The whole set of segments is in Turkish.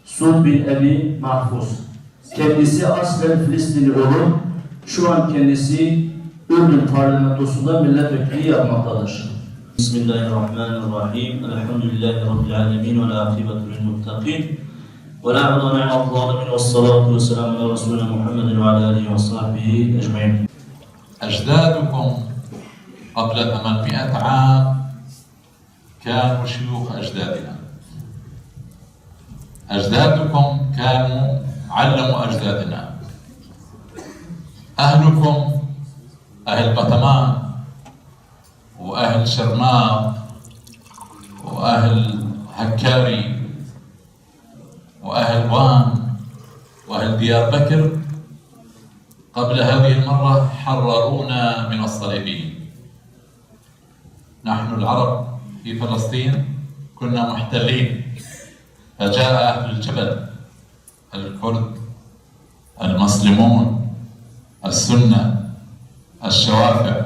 Suud bin Ebi Mahfuz. Kendisi aslen Filistinli olup şu an kendisi Ürdün parlamentosunda milletvekili yapmaktadır. Bismillahirrahmanirrahim. Elhamdülillahi Rabbil alemin ve la akibetu lil muttaqin. Ve la udvane alel zalimin ve salatu ve selamu ala Resulina Muhammedin ve ala alihi ve sahbihi ecmaîn. أجدادكم قبل 800 عام كانوا شيوخ أجدادنا. أجدادكم كانوا علموا أجدادنا. أهلكم أهل بطمان وأهل شرماط وأهل هكاري وأهل وان وأهل ديار بكر قبل هذه المرة حررونا من الصليبيين. نحن العرب في فلسطين كنا محتلين، فجاء أهل الجبل الكرد المسلمون السنة الشوافع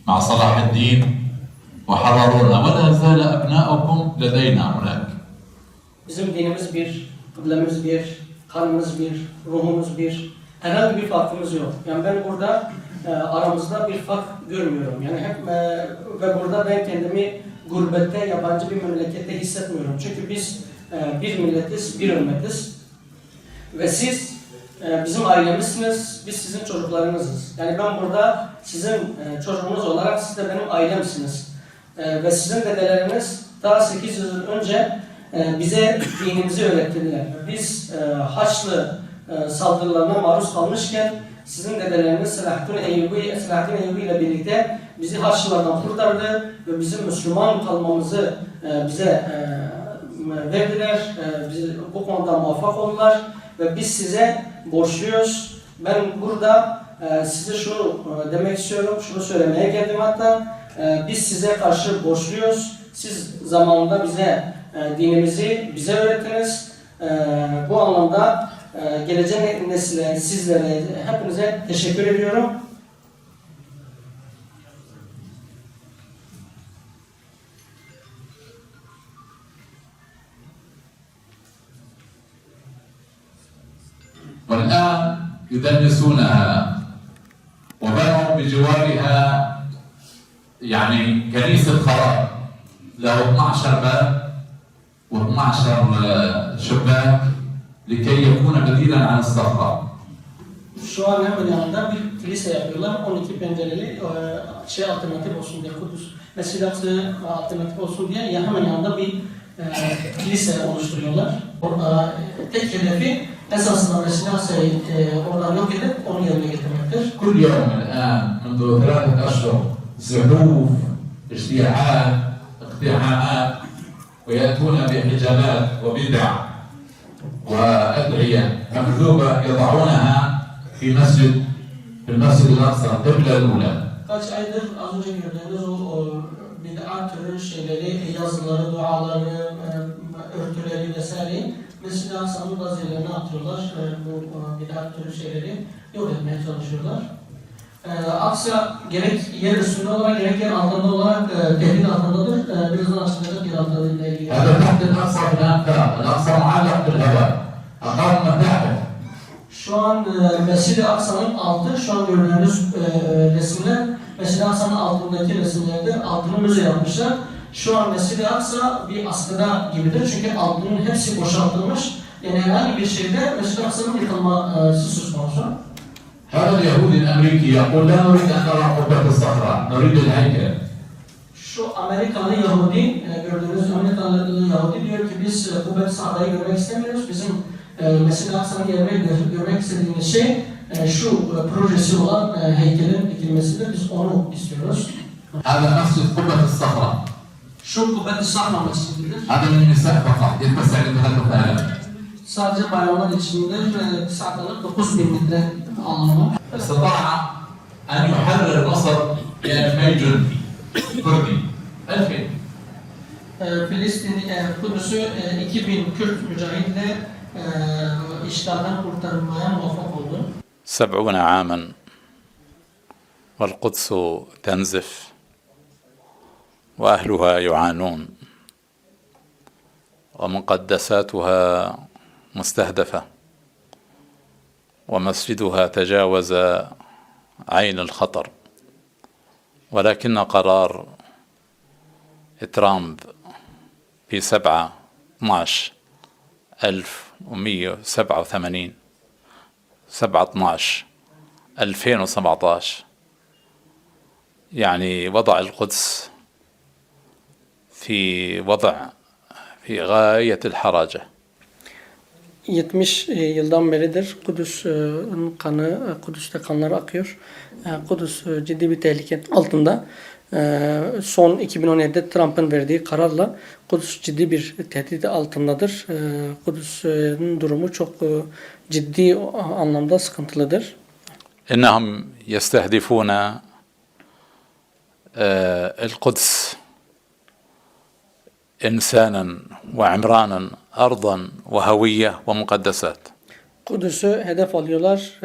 مع صلاح الدين وحررونا، ولا زال أبناؤكم لدينا هناك. Bizim dinimiz bir, kıblemiz bir, kanımız bir, ruhumuz bir. Herhangi bir farkımız yok. Yani ben burada aramızda bir fark görmüyorum. Yani hep ve burada ben kendimi gurbette, yabancı bir memlekette hissetmiyorum. Çünkü biz bir milletiz, bir ümmetiz. Ve siz bizim ailemizsiniz, biz sizin çocuklarınızız. Yani ben burada sizin çocuğunuz olarak siz de benim ailemsiniz. Ve sizin dedeleriniz daha 800 yıl önce bize dinimizi öğrettiler. Biz Haçlı saldırılarına maruz kalmışken sizin dedeleriniz Selahaddin Eyyubi ile birlikte bizi Haçlılardan kurtardı ve bizim Müslüman kalmamızı bize verdiler. Bizi bu konuda muvaffak oldular ve biz size borçluyuz. Ben burada size şunu demek istiyorum, şunu söylemeye geldim hatta. Biz size karşı borçluyuz. Siz zamanında bize dinimizi bize öğrettiniz. Bu anlamda gelecek nesile, sizlere, hepinize teşekkür ediyorum. والآن يدنسونها وبنوا بجوارها يعني كنيسة خراب له 12 باب و12 شباك لكي يكون بديلا عن الصخرة. Şu an hemen yanında bir kilise yapıyorlar. 12 pencereli alternatif olsun diye, Kudüs Mescid-i alternatif olsun diye hemen yanında bir kilise oluşturuyorlar. Tek hedefi esasında Mescid-i Aksa'yı oradan yok edip onu yerine getirmektir. كل يوم الآن منذ 3 أشهر زحوف اجتياحات اقتحامات ويأتون بحجابات وبدع وأدعية مكذوبة يضعونها في المسجد الأقصى القبلة الأولى. Kaç aydır az önce gördüğünüz o bid'at türü şeyleri, yazıları, duaları, örtüleri vesaire Mescid-i Aksa'nın bazı yerlerine atıyorlar. Bu bid'at türü şeyleri yok etmeye çalışıyorlar. Aksa gerek yer üstünde olarak gerek yer altında olarak tehdit altındadır. Birazdan açıklayacak yer altında ilgili. هذا تحت الأقصى في الأنفاق، الأقصى معلق بالهواء، أقام متاحف. Şu an Mescid-i Aksa'nın altı, şu an gördüğünüz resimler Mescid-i Aksa'nın altındaki resimlerde altını müze yapmışlar. Şu an Mescid-i Aksa bir askıda gibidir çünkü altının hepsi boşaltılmış. Yani herhangi bir şeyde Mescid-i Aksa'nın yıkılması söz konusu. هذا اليهودي الأمريكي يقول لا نريد أن نرى قبة الصخرة، نريد الهيكل. Şu Amerikalı Yahudi, gördüğünüz Amerikalı Yahudi diyor ki biz Kubbet-i Sahra'yı görmek istemiyoruz. Bizim Mescid-i Aksa'nın görmek istediğimiz şey şu projesi olan heykelin dikilmesidir. Biz onu istiyoruz. هذا مسجد قبة الصخرة. Şu Kubbet-i Sahra mescididir. هذا من النساء فقط يتسع لثلاث آلاف. Sadece bayanlar içindir. Saklalık 9.000 litre anlamı. استطاع أن يحرر مصر ب2000 جندي كردي 2000. Filistin Kudüs'ü 2000 Kürt mücahitle işgalden kurtarmaya muvaffak oldu. 70 عاما والقدس تنزف وأهلها يعانون ومقدساتها مستهدفة ومسجدها تجاوز عين الخطر، ولكن قرار ترامب في 7/12/1987 7/12/2017 يعني وضع القدس في غاية الحراجة. 70 yıldan beridir Kudüs'te kanlar akıyor. Kudüs ciddi bir tehlike altında. Son 2017'de Trump'ın verdiği kararla Kudüs ciddi bir tehdit altındadır. Kudüs'ün durumu çok ciddi anlamda sıkıntılıdır. إنهم يستهدفون القدس إنسانا وعمرانا أرضا وهوية ومقدسات. Kudüs'ü hedef alıyorlar.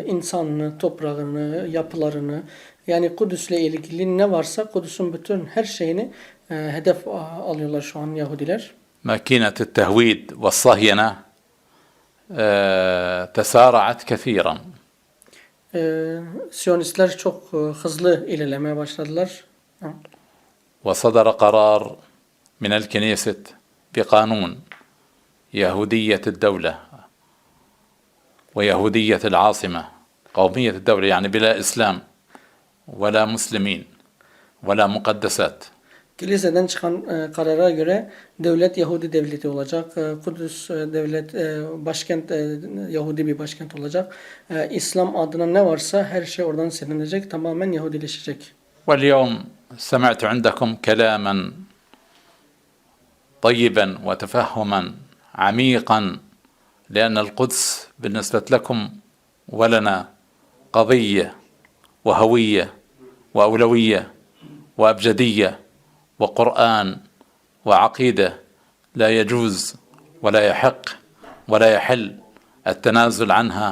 İnsanını, toprağını, yapılarını. Yani Kudüs'le ilgili ne varsa Kudüs'ün bütün her şeyini hedef alıyorlar şu an Yahudiler. ماكينة التهويد والصهينة تسارعت كثيرا. Siyonistler çok hızlı ilerlemeye başladılar. وصدر قرار من الكنيسة بقانون يهودية الدولة ويهودية العاصمة قومية الدولة يعني بلا إسلام ولا مسلمين ولا مقدسات. Kiliseden çıkan karara göre devlet Yahudi devleti olacak. Kudüs devlet başkent Yahudi bir başkent olacak. İslam adına ne varsa her şey oradan silinecek. Tamamen Yahudileşecek. واليوم سمعت عندكم كلاما طيبا وتفهما عميقا لأن القدس بالنسبة لكم ولنا قضية وهوية وأولوية وأبجدية وقرآن وعقيدة لا يجوز ولا يحق ولا يحل التنازل عنها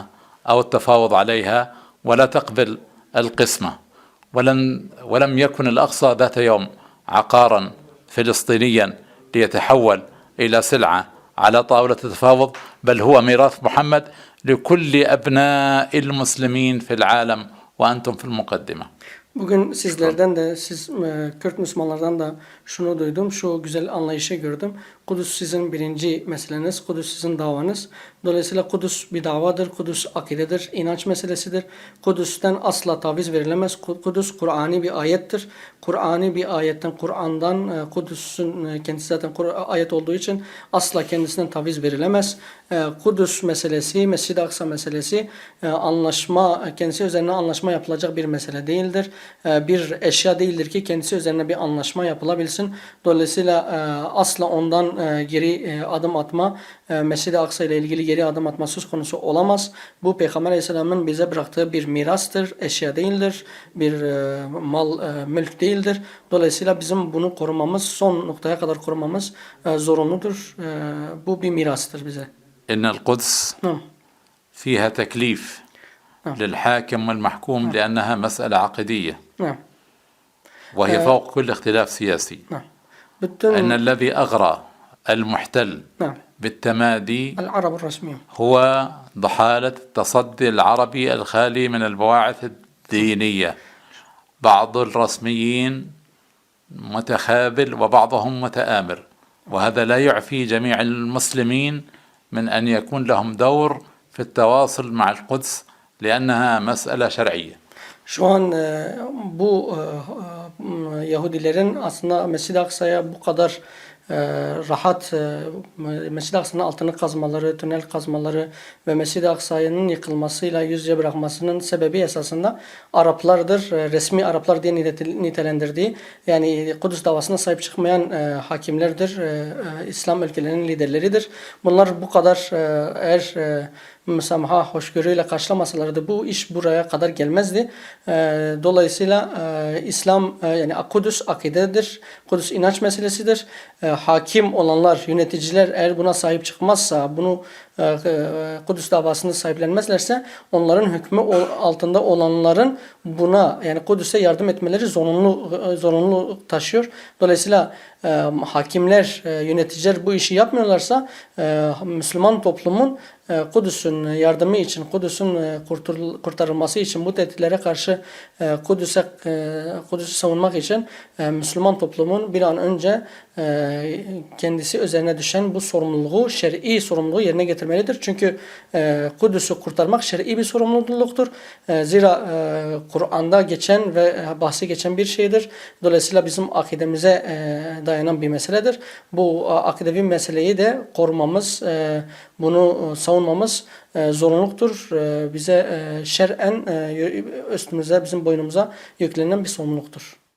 أو التفاوض عليها ولا تقبل القسمة. ولم يكن الأقصى ذات يوم عقارا فلسطينيا ليتحول إلى سلعة على طاولة التفاوض، بل هو ميراث محمد لكل أبناء المسلمين في العالم وأنتم في المقدمة. Bugün sizlerden de, Kürt Müslümanlardan da şunu duydum, şu güzel anlayışı gördüm. Kudüs sizin birinci meseleniz, Kudüs sizin davanız. Dolayısıyla Kudüs bir davadır, Kudüs akidedir, inanç meselesidir. Kudüs'ten asla taviz verilemez. Kudüs Kur'ani bir ayettir. Kur'ani bir ayetten, Kur'an'dan, Kudüs'ün kendisi zaten ayet olduğu için asla kendisinden taviz verilemez. Kudüs meselesi, Mescid-i Aksa meselesi anlaşma, kendisi üzerine anlaşma yapılacak bir mesele değildir. Bir eşya değildir ki kendisi üzerine bir anlaşma yapılabilsin. Dolayısıyla asla ondan geri adım atma, Mescid-i Aksa ile ilgili geri adım atma söz konusu olamaz. Bu Peygamber Aleyhisselam'ın bize bıraktığı bir mirastır, eşya değildir, bir mal, mülk değildir. Dolayısıyla bizim bunu korumamız, son noktaya kadar korumamız zorunludur. Bu bir mirastır bize. إن القدس فيها تكليف للحاكم والمحكوم لأنها مسألة عقدية وهي فوق كل اختلاف سياسي. أن الذي أغرى المحتل بالتمادي العرب الرسمي هو ضحالة التصدي العربي الخالي من البواعث الدينية. بعض الرسميين متخاذل وبعضهم متآمر، وهذا لا يعفي جميع المسلمين من أن يكون لهم دور في التواصل مع القدس لأنها مسألة شرعية. Şu an bu Yahudilerin aslında Mescid-i Aksa'ya bu kadar rahat Mescid-i Aksa'nın altını kazmaları, tünel kazmaları ve Mescid-i Aksa'nın yıkılmasıyla yüz yüze bırakmasının sebebi esasında Araplardır. Resmi Araplar diye nitelendirdiği, yani Kudüs davasına sahip çıkmayan hakimlerdir. İslam ülkelerinin liderleridir. Bunlar bu kadar eğer müsamaha, hoşgörüyle karşılamasalardı bu iş buraya kadar gelmezdi. Dolayısıyla İslam, yani Kudüs akidedir. Kudüs inanç meselesidir. Hakim olanlar, yöneticiler eğer buna sahip çıkmazsa, bunu Kudüs davasını sahiplenmezlerse onların hükmü altında olanların buna, yani Kudüs'e yardım etmeleri zorunlu taşıyor. Dolayısıyla hakimler, yöneticiler bu işi yapmıyorlarsa Müslüman toplumun Kudüs'ün yardımı için, Kudüs'ün kurtarılması için, bu tehditlere karşı Kudüs'ü savunmak için Müslüman toplumun bir an önce kendisi üzerine düşen bu sorumluluğu, şer'i sorumluluğu yerine getirmelidir. Çünkü Kudüs'ü kurtarmak şer'i bir sorumluluktur. Zira Kur'an'da geçen ve bahsi geçen bir şeydir. Dolayısıyla bizim akidemize dayanan bir meseledir. Bu akidevi meseleyi de korumamız, bunu savunmamız zorunluluktur. Bize şer'en üstümüze, bizim boynumuza yüklenen bir sorumluluktur.